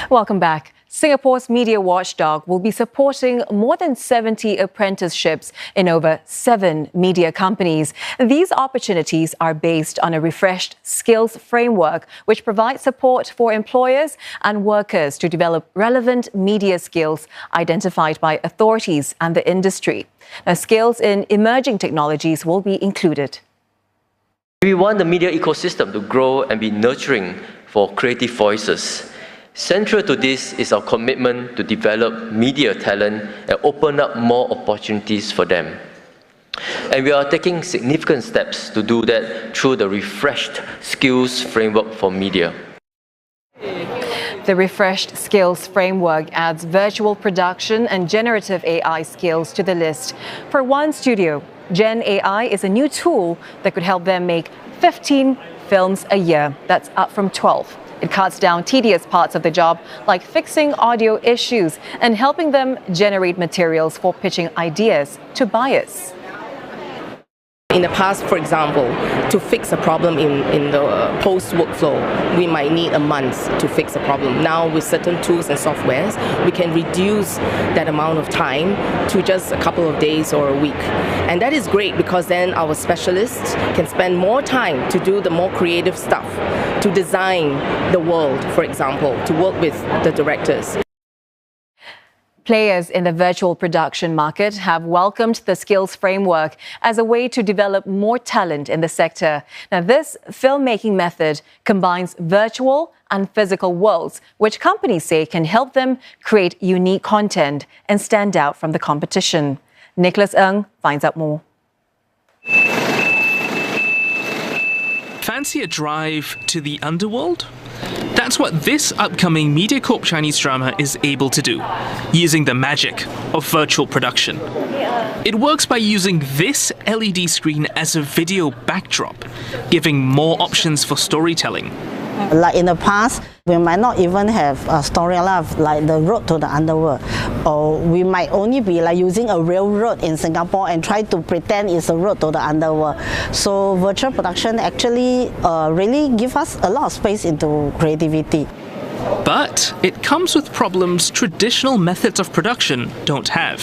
Welcome back. Singapore's media watchdog will be supporting more than 70 apprenticeships in over 7 media companies. These opportunities are based on a refreshed skills framework, which provides support for employers and workers to develop relevant media skills identified by authorities and the industry. Now, skills in emerging technologies will be included. We want the media ecosystem to grow and be nurturing for creative voices. Central to this is our commitment to develop media talent and open up more opportunities for them. And we are taking significant steps to do that through the refreshed skills framework for media. The refreshed skills framework adds virtual production and generative AI skills to the list. For one studio, Gen AI is a new tool that could help them make 15 films a year. That's up from 12. It cuts down tedious parts of the job, like fixing audio issues and helping them generate materials for pitching ideas to buyers. In the past, for example, to fix a problem in the post workflow, we might need a month to fix a problem. Now, with certain tools and softwares, we can reduce that amount of time to just a couple of days or a week. And that is great because then our specialists can spend more time to do the more creative stuff, to design the world, for example, to work with the directors. Players in the virtual production market have welcomed the skills framework as a way to develop more talent in the sector. Now, this filmmaking method combines virtual and physical worlds, which companies say can help them create unique content and stand out from the competition. Nicholas Ng finds out more. Fancy a drive to the underworld? That's what this upcoming MediaCorp Chinese drama is able to do, using the magic of virtual production. It works by using this LED screen as a video backdrop, giving more options for storytelling. Like in the past, we might not even have a storyline like the road to the underworld, or we might only be like using a real road in Singapore and try to pretend it's a road to the underworld. So virtual production actually really gives us a lot of space into creativity. But it comes with problems traditional methods of production don't have.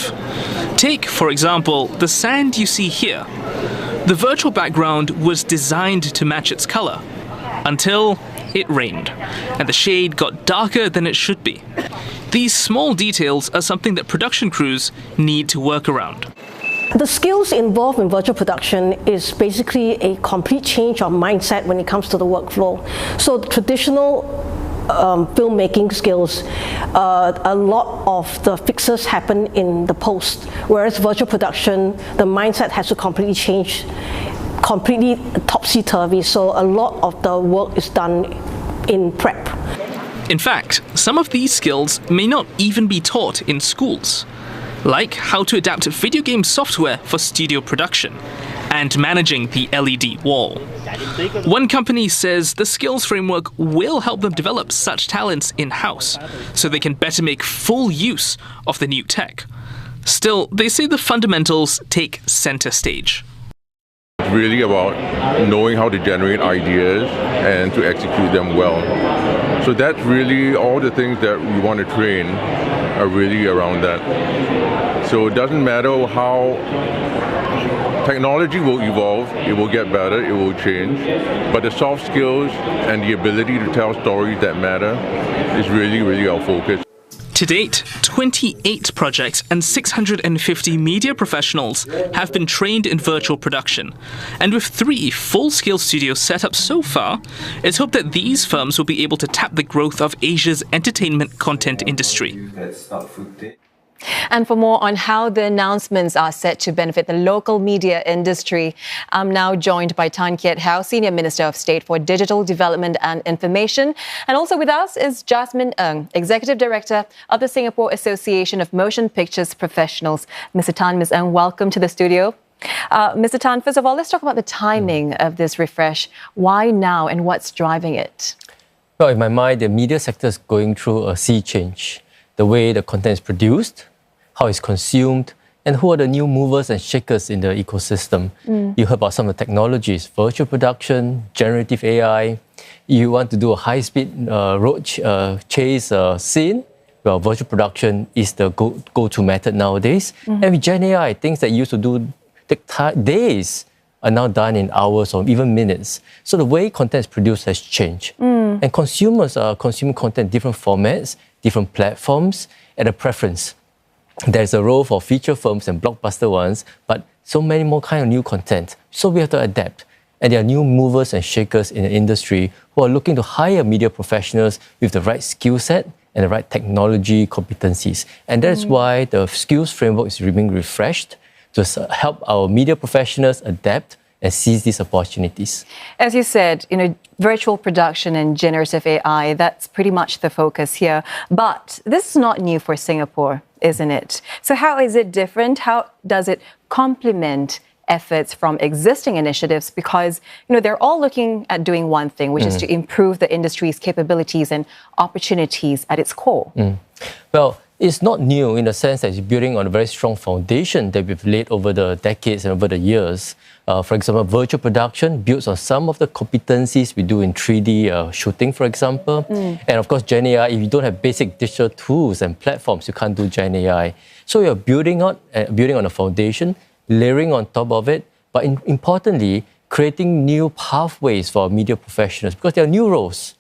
Take, for example, the sand you see here. The virtual background was designed to match its color, until it rained, and the shade got darker than it should be. These small details are something that production crews need to work around. The skills involved in virtual production is basically a complete change of mindset when it comes to the workflow. So the traditional filmmaking skills, a lot of the fixes happen in the post, whereas virtual production, the mindset has to completely change, completely topsy-turvy, so a lot of the work is done in prep. In fact, some of these skills may not even be taught in schools, like how to adapt video game software for studio production and managing the LED wall. One company says the skills framework will help them develop such talents in-house, so they can better make full use of the new tech. Still, they say the fundamentals take center stage. It's really about knowing how to generate ideas and to execute them well. So that's really all the things that we want to train are really around that. So it doesn't matter how technology will evolve, it will get better, it will change, but the soft skills and the ability to tell stories that matter is really our focus. To date, 28 projects and 650 media professionals have been trained in virtual production. And with 3 full-scale studios set up so far, it's hoped that these firms will be able to tap the growth of Asia's entertainment content industry. And for more on how the announcements are set to benefit the local media industry, I'm now joined by Kiat, Senior Minister of State for Digital Development and Information. And also with us is Jasmine Ng, Executive Director of the Singapore Association of Motion Pictures Professionals. Mr. Tan, Ms. Ng, welcome to the studio. Mr. Tan, first of all, let's talk about the timing of this refresh. Why now and what's driving it? Well, in my mind, the media sector is going through a sea change. The way the content is produced, how it's consumed, And who are the new movers and shakers in the ecosystem? You heard about some of the technologies, virtual production, generative AI. You want to do a high-speed road chase scene? Well, virtual production is the go-to method nowadays. And with Gen AI, things that used to take days are now done in hours or even minutes. So the way content is produced has changed. And consumers are consuming content in different formats, different platforms, at a preference. There's a role for feature films and blockbuster ones, but so many more kind of new content. So we have to adapt. And there are new movers and shakers in the industry who are looking to hire media professionals with the right skill set and the right technology competencies. And that's why the skills framework is being refreshed to help our media professionals adapt and seize these opportunities. As you said, virtual production and generative AI, that's pretty much the focus here. But this is not new for Singapore, isn't it? So how is it different? How does it complement efforts from existing initiatives? Because they're all looking at doing one thing, which is to improve the industry's capabilities and opportunities at its core. Well, it's not new in the sense that it's building on a very strong foundation that we've laid over the decades and over the years. For example, virtual production builds on some of the competencies we do in 3D shooting, for example. And of course, Gen AI, if you don't have basic digital tools and platforms, you can't do Gen AI. So you're building on a foundation, layering on top of it, but importantly, creating new pathways for media professionals, because there are new roles.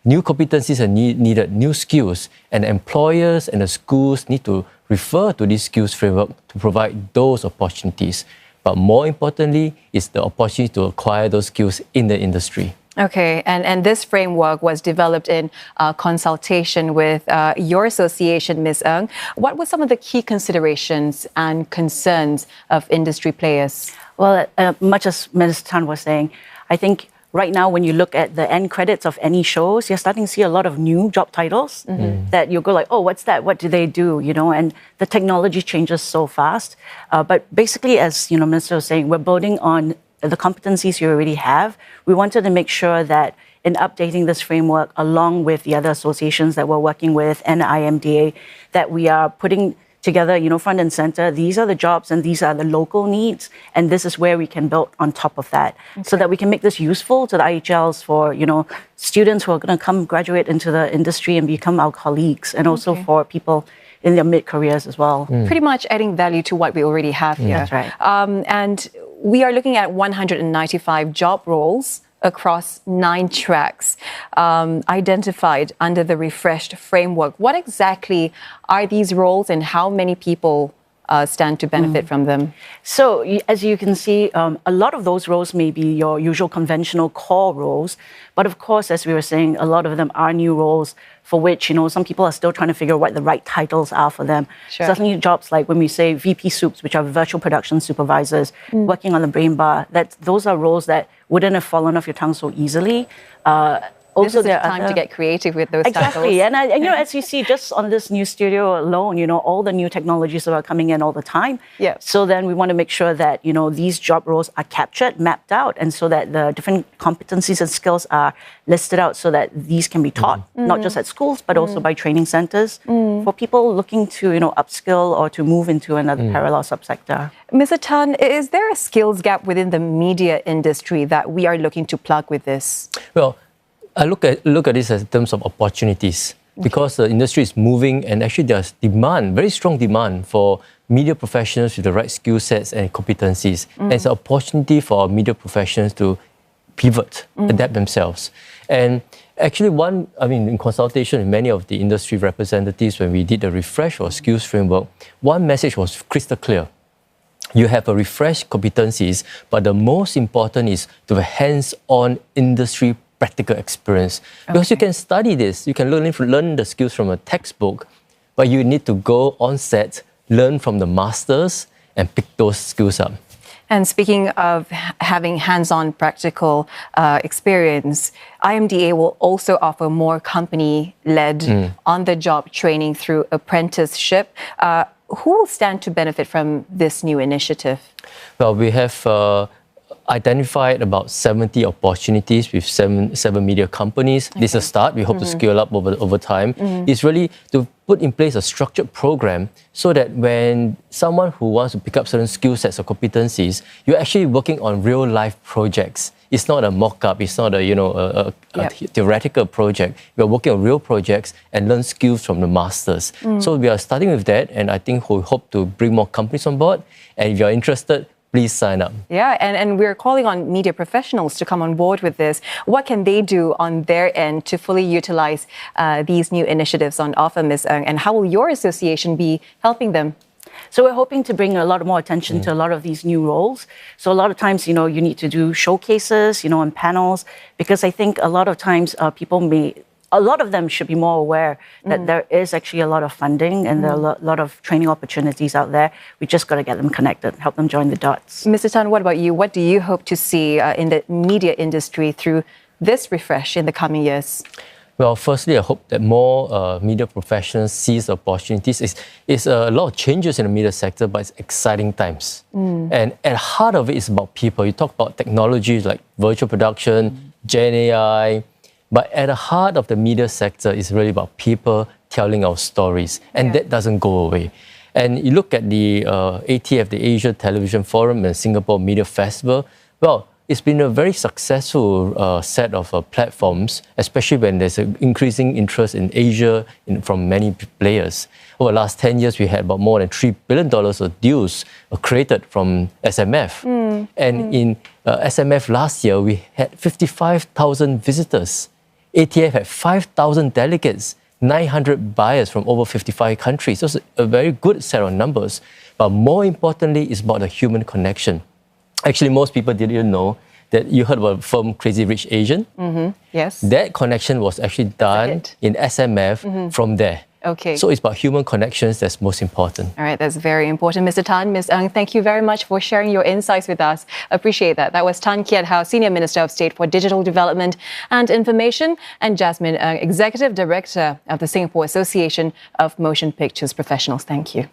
New competencies are needed, new skills, and employers and the schools need to refer to this skills framework to provide those opportunities. But more importantly, is the opportunity to acquire those skills in the industry. Okay, and this framework was developed in consultation with your association, Ms. Ng. What were some of the key considerations and concerns of industry players? Well, much as Ms. Tan was saying, I think right now, when you look at the end credits of any shows, you're starting to see a lot of new job titles that you go like, oh, what's that? What do they do? And the technology changes so fast. But basically, as Minister was saying, we're building on the competencies you already have. We wanted to make sure that in updating this framework, along with the other associations that we're working with and IMDA, that we are putting together, front and center, these are the jobs and these are the local needs. And this is where we can build on top of that so that we can make this useful to the IHLs for, students who are going to come graduate into the industry and become our colleagues, and also for people in their mid-careers as well. Pretty much adding value to what we already have here. That's right. And we are looking at 195 job roles across 9 tracks identified under the refreshed framework. What exactly are these roles and how many people stand to benefit from them? So as you can see, a lot of those roles may be your usual conventional core roles. But of course, as we were saying, a lot of them are new roles for which, some people are still trying to figure out what the right titles are for them. Sure. Certainly jobs like when we say VP Soups, which are virtual production supervisors, working on the brain bar, those are roles that wouldn't have fallen off your tongue so easily. Also, there's time to get creative with those exactly. titles. And as you see, just on this new studio alone, all the new technologies are coming in all the time. Yeah. So then we want to make sure that, these job roles are captured, mapped out, and so that the different competencies and skills are listed out so that these can be taught, not just at schools, but also by training centers for people looking to, upskill or to move into another parallel subsector. Mr. Tan, is there a skills gap within the media industry that we are looking to plug with this? Well, I look at this as in terms of opportunities, because the industry is moving and actually there's demand, very strong demand for media professionals with the right skill sets and competencies. And it's an opportunity for our media professionals to pivot, adapt themselves. And actually in consultation with many of the industry representatives, when we did the refresh or skills framework, one message was crystal clear. You have a refreshed competencies, but the most important is to have hands-on industry practical experience. Because you can study this, you can learn the skills from a textbook, but you need to go on set, learn from the masters, and pick those skills up. And speaking of having hands-on practical experience, IMDA will also offer more company-led on-the-job training through apprenticeship. Who will stand to benefit from this new initiative? Well, we have identified about 70 opportunities with seven media companies. This is a start. We hope to scale up over time. It's really to put in place a structured program so that when someone who wants to pick up certain skill sets or competencies, you're actually working on real life projects. It's not a mock-up. It's not a theoretical project. We're working on real projects and learn skills from the masters. So we are starting with that, and I think we hope to bring more companies on board. And if you're interested, please sign up. Yeah, and we're calling on media professionals to come on board with this. What can they do on their end to fully utilize these new initiatives on offer, Ms. Ng, and how will your association be helping them? So we're hoping to bring a lot more attention to a lot of these new roles. So a lot of times, you need to do showcases, and panels, because I think a lot of times a lot of them should be more aware that there is actually a lot of funding and there are a lot of training opportunities out there. We just got to get them connected, help them join the dots. Mr. Tan, what about you? What do you hope to see in the media industry through this refresh in the coming years? Well, firstly, I hope that more media professionals seize the opportunities. It's a lot of changes in the media sector, but it's exciting times. And at the heart of it is about people. You talk about technologies like virtual production, Gen AI, but at the heart of the media sector is really about people telling our stories, and that doesn't go away. And you look at the ATF, the Asia Television Forum and Singapore Media Festival, well, it's been a very successful set of platforms, especially when there's an increasing interest in Asia from many players. Over the last 10 years, we had about more than $3 billion of deals created from SMF. And in SMF last year, we had 55,000 visitors. ATF had 5,000 delegates, 900 buyers from over 55 countries. So it's a very good set of numbers. But more importantly, it's about the human connection. Actually, most people didn't know that you heard about the film Crazy Rich Asian. Yes. That connection was actually done in SMF from there. Okay. So it's about human connections that's most important. All right, that's very important. Mr. Tan, Ms. Ng, thank you very much for sharing your insights with us. Appreciate that. That was Tan Kiat, Senior Minister of State for Digital Development and Information, and Jasmine, Executive Director of the Singapore Association of Motion Pictures Professionals. Thank you.